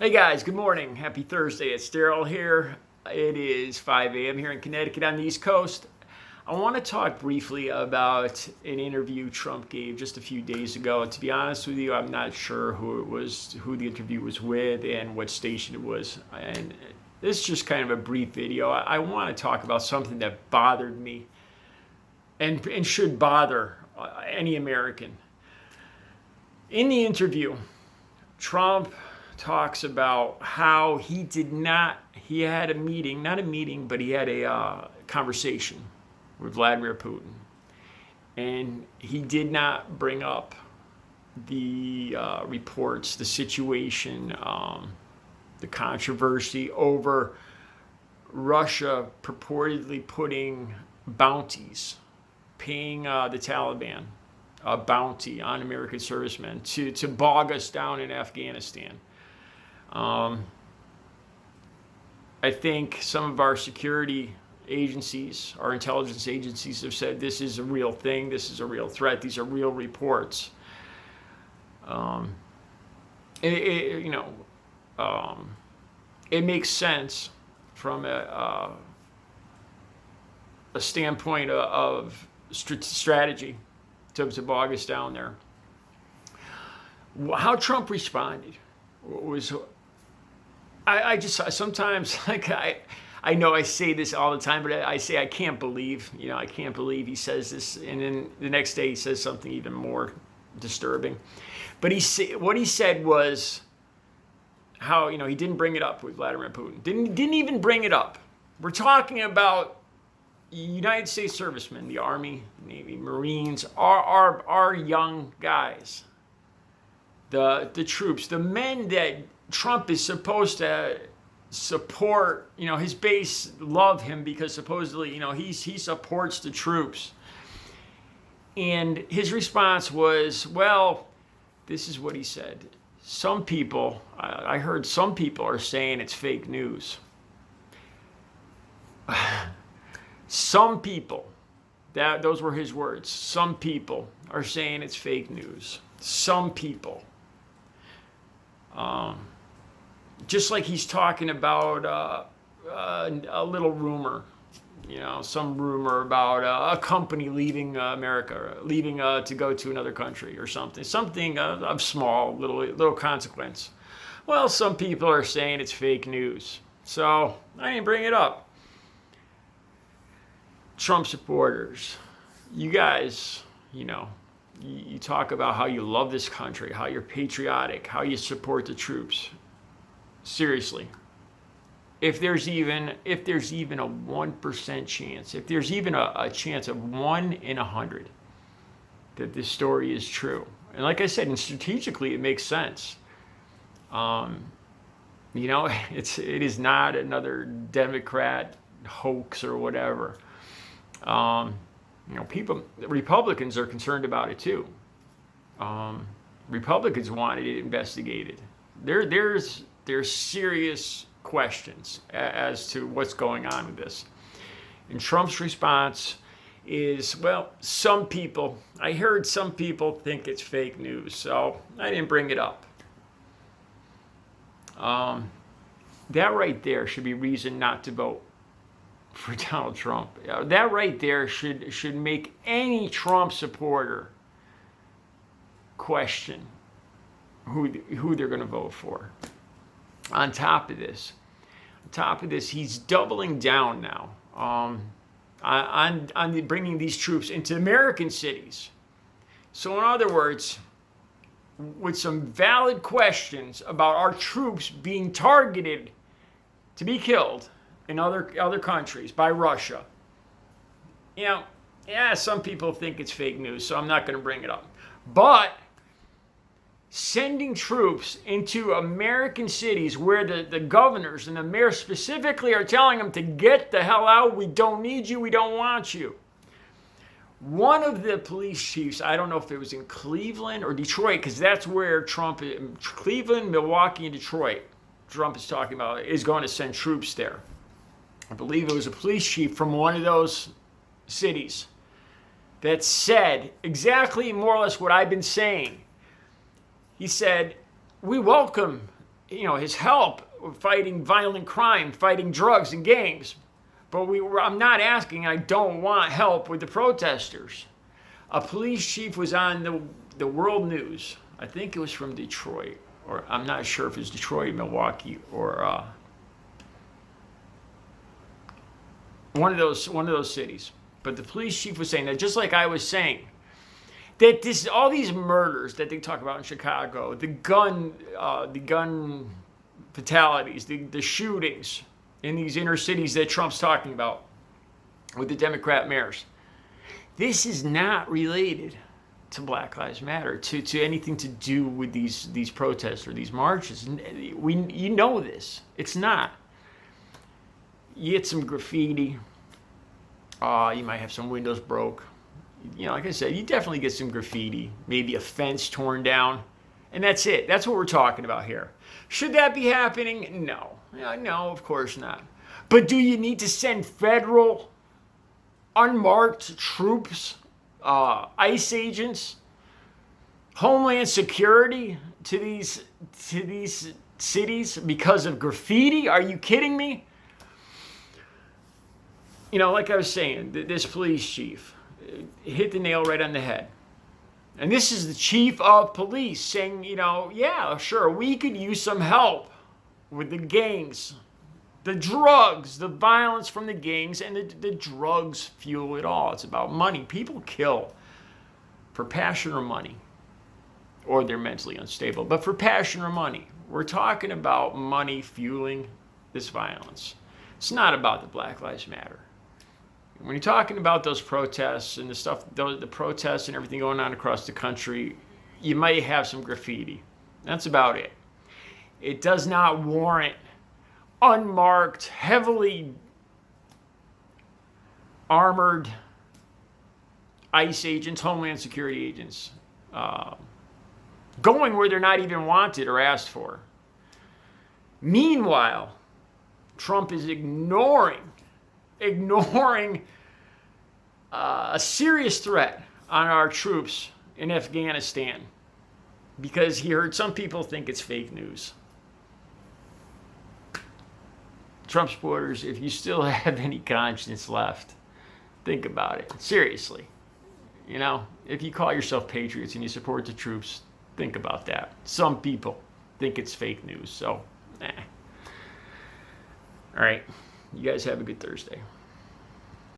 Hey guys, good morning. Happy Thursday. It's Daryl here. It is 5 a.m. here in Connecticut on the East Coast. I want to talk briefly about an interview Trump gave just a few days ago. To be honest with you, I'm not sure who the interview was with, and what station it was. And this is just kind of a brief video. I want to talk about something that bothered me and should bother any American. In the interview, Trump talks about how he had a meeting, not a meeting, but he had a conversation with Vladimir Putin. And he did not bring up the reports, the situation, the controversy over Russia purportedly putting bounties, paying the Taliban a bounty on American servicemen to bog us down in Afghanistan. I think some of our security agencies, our intelligence agencies, have said this is a real thing, this is a real threat, these are real reports. It makes sense from a standpoint of strategy to bog us down there. How Trump responded was, I just sometimes, like, I know I say this all the time, but I say I can't believe he says this, and then the next day he says something even more disturbing. But what he said was how he didn't bring it up with Vladimir Putin. Didn't even bring it up. We're talking about United States servicemen, the Army, Navy, Marines, our young guys, the troops, the men that Trump is supposed to support. His base love him because supposedly he supports the troops. And his response was, well, this is what he said. Some people, I heard some people are saying it's fake news. Some people, those were his words. Some people are saying it's fake news. Some people. Just like he's talking about a little rumor, some rumor about a company leaving America, leaving to go to another country or something of small little consequence. Well, some people are saying it's fake news, so I didn't bring it up. Trump supporters, you guys, you talk about how you love this country, how you're patriotic, how you support the troops. Seriously, if there's even a 1% chance, if there's even a chance of 1 in 100 that this story is true, and like I said, and strategically it makes sense. It is not another Democrat hoax or whatever. Republicans are concerned about it too. Republicans wanted it investigated. There's serious questions as to what's going on with this. And Trump's response is, well, I heard some people think it's fake news, so I didn't bring it up. That right there should be reason not to vote for Donald Trump. That right there should make any Trump supporter question who they're going to vote for. On top of this, he's doubling down now on bringing these troops into American cities. So in other words, with some valid questions about our troops being targeted to be killed in other countries by Russia. Some people think it's fake news, so I'm not going to bring it up. But sending troops into American cities where the governors and the mayors specifically are telling them to get the hell out, we don't need you, we don't want you. One of the police chiefs, I don't know if it was in Cleveland or Detroit, because that's where Cleveland, Milwaukee, and Detroit, Trump is talking about, is going to send troops there. I believe it was a police chief from one of those cities that said exactly more or less what I've been saying. He said, we welcome his help fighting violent crime, fighting drugs and gangs. But I'm not asking, I don't want help with the protesters. A police chief was on the world news. I think it was from Detroit, or I'm not sure if it's Detroit, Milwaukee, or one of those cities. But the police chief was saying that, just like I was saying, that all these murders that they talk about in Chicago, the gun fatalities, the shootings in these inner cities that Trump's talking about with the Democrat mayors, this is not related to Black Lives Matter, to anything to do with these protests or these marches. You know this. It's not. You get some graffiti. You might have some windows broke. Like I said, you definitely get some graffiti, maybe a fence torn down, and that's it. That's what we're talking about here. Should that be happening? No. No, of course not. But do you need to send federal unmarked troops, ICE agents, Homeland Security to these cities because of graffiti? Are you kidding me? Like I was saying, this police chief hit the nail right on the head. And this is the chief of police saying, yeah, sure, we could use some help with the gangs, the drugs, the violence from the gangs, and the drugs fuel it all. It's about money. People kill for passion or money, or they're mentally unstable. But for passion or money, we're talking about money fueling this violence. It's not about the Black Lives Matter. When you're talking about those protests and the protests and everything going on across the country, you might have some graffiti. That's about it. It does not warrant unmarked, heavily armored ICE agents, Homeland Security agents, going where they're not even wanted or asked for. Meanwhile, Trump is ignoring a serious threat on our troops in Afghanistan because he heard some people think it's fake news. Trump supporters, if you still have any conscience left, think about it. Seriously. If you call yourself patriots and you support the troops, think about that. Some people think it's fake news, so, All right. You guys have a good Thursday.